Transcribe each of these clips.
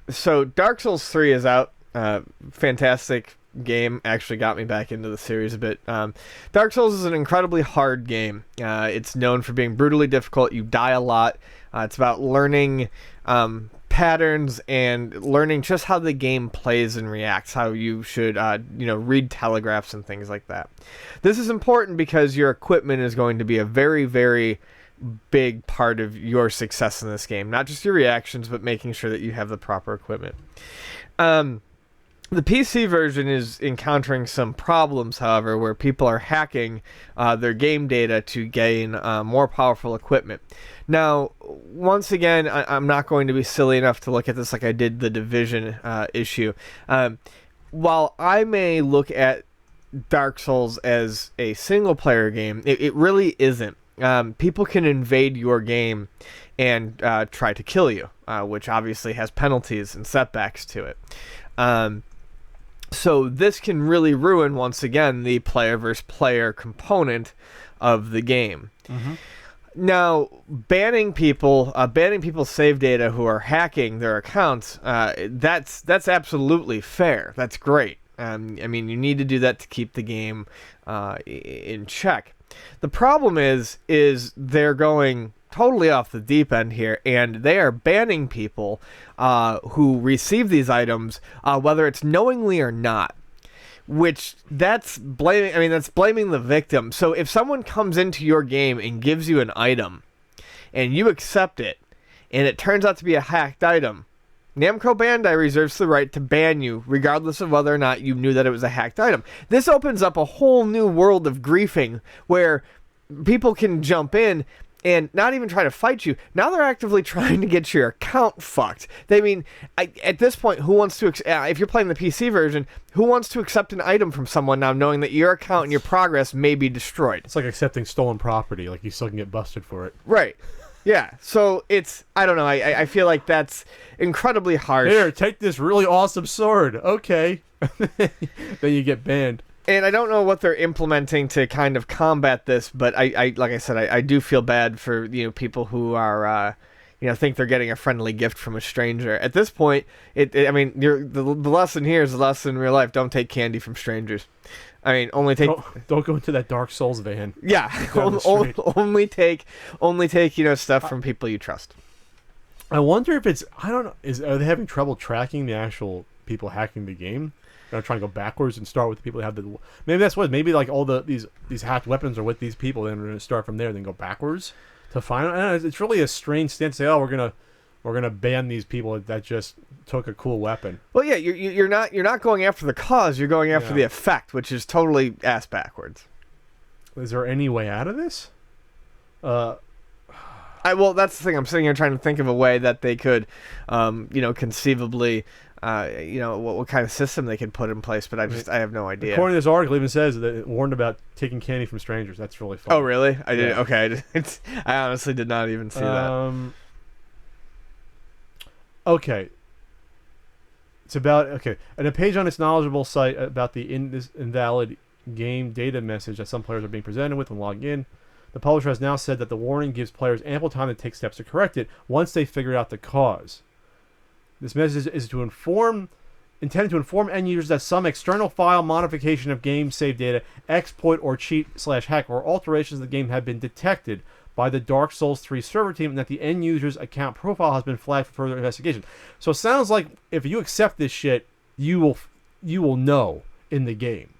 So Dark Souls 3 is out. Fantastic game. Actually got me back into the series a bit. Dark Souls is an incredibly hard game. It's known for being brutally difficult. You die a lot. It's about learning patterns and learning just how the game plays and reacts, how you should read telegraphs and things like that. This is important because your equipment is going to be a very, very big part of your success in this game. Not just your reactions, but making sure that you have the proper equipment. The PC version is encountering some problems, however, where people are hacking their game data to gain more powerful equipment. Now, once again, I'm not going to be silly enough to look at this like I did the Division issue. While I may look at Dark Souls as a single-player game, it really isn't. People can invade your game and try to kill you, which obviously has penalties and setbacks to it. So this can really ruin, once again, the player versus player component of the game. Mm-hmm. Now, banning people's save data who are hacking their accounts, that's absolutely fair. That's great. I mean, you need to do that to keep the game in check. The problem is they're going totally off the deep end here, and they are banning people who receive these items, whether it's knowingly or not. Which that's blaming the victim. So if someone comes into your game and gives you an item, and you accept it, and it turns out to be a hacked item, Namco Bandai reserves the right to ban you, regardless of whether or not you knew that it was a hacked item. This opens up a whole new world of griefing, where people can jump in and not even try to fight you. Now they're actively trying to get your account fucked. At this point, who wants to, if you're playing the PC version, who wants to accept an item from someone now knowing that your account and your progress may be destroyed? It's like accepting stolen property. Like, you still can get busted for it. Right. Yeah. So I don't know. I feel like that's incredibly harsh. Here, take this really awesome sword. Okay. Then you get banned. And I don't know what they're implementing to kind of combat this, but I like I said, I do feel bad for people who are think they're getting a friendly gift from a stranger. At this point, the lesson here is a lesson in real life. Don't take candy from strangers. I mean, only take. Don't go into that Dark Souls van. Yeah, only take stuff from people you trust. I wonder if it's. I don't know. Are they having trouble tracking the actual people hacking the game? They're trying to go backwards and start with the people that have the. Maybe that's what. Maybe like all these hacked weapons are with these people. Then we're going to start from there, then go backwards to find. I don't know, it's really a strange stance to say. Oh, we're gonna ban these people that just took a cool weapon. Well, yeah, you're not going after the cause. You're going after the effect, which is totally ass backwards. Is there any way out of this? Well, that's the thing. I'm sitting here trying to think of a way that they could, conceivably. What kind of system they could put in place, but I have no idea. According to this article, it even says that it warned about taking candy from strangers. That's really fun. Oh, really? I did. Yeah. Okay, I honestly did not even see that. Okay. It's about and a page on its knowledgeable site about the invalid game data message that some players are being presented with when logging in. The publisher has now said that the warning gives players ample time to take steps to correct it once they figure out the cause. This message is intended to inform end users that some external file modification of game save data, exploit or cheat/hack or alterations of the game have been detected by the Dark Souls 3 server team, and that the end user's account profile has been flagged for further investigation. So it sounds like if you accept this shit, you will know in the game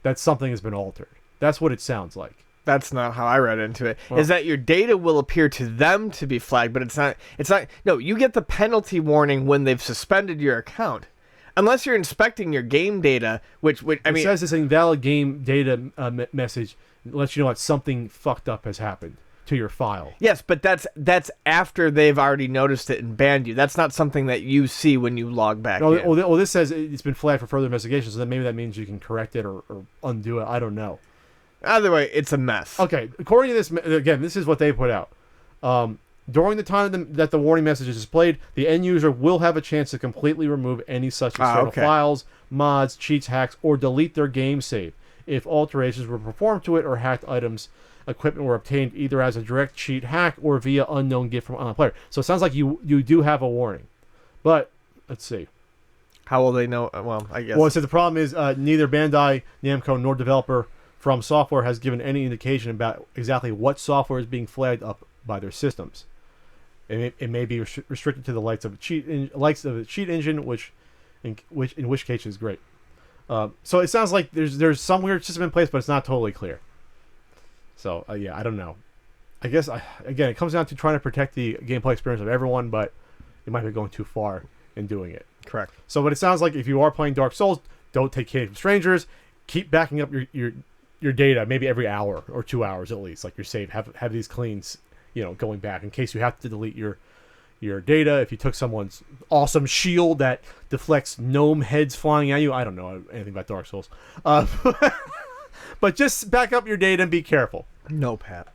that something has been altered. That's what it sounds like. That's not how I read into it. Well, is that your data will appear to them to be flagged, but it's not. No, you get the penalty warning when they've suspended your account. Unless you're inspecting your game data, which it says this invalid game data message lets you know that something fucked up has happened to your file. Yes, but that's after they've already noticed it and banned you. That's not something that you see when you log back in. Well, this says it's been flagged for further investigation, so then maybe that means you can correct it or undo it. I don't know. Either way, it's a mess. Okay, according to this, again, this is what they put out. During the time that the warning message is displayed, the end user will have a chance to completely remove any such external files, mods, cheats, hacks, or delete their game save if alterations were performed to it or hacked items, equipment were obtained either as a direct cheat hack or via unknown gift from an online player. So it sounds like you do have a warning. But let's see. How will they know? Well, I guess. Well, so the problem is neither Bandai Namco nor developer From Software has given any indication about exactly what software is being flagged up by their systems. It may be restricted to the likes of a cheat engine, in which case is great. So it sounds like there's some weird system in place, but it's not totally clear. So yeah, I don't know. I guess again, it comes down to trying to protect the gameplay experience of everyone, but it might be going too far in doing it. Correct. So what it sounds like, if you are playing Dark Souls, don't take candy from strangers. Keep backing up your data, maybe every hour or 2 hours at least, like your save. Have these cleans, going back in case you have to delete your data. If you took someone's awesome shield that deflects gnome heads flying at you, I don't know anything about Dark Souls, but just back up your data and be careful. No, Pat.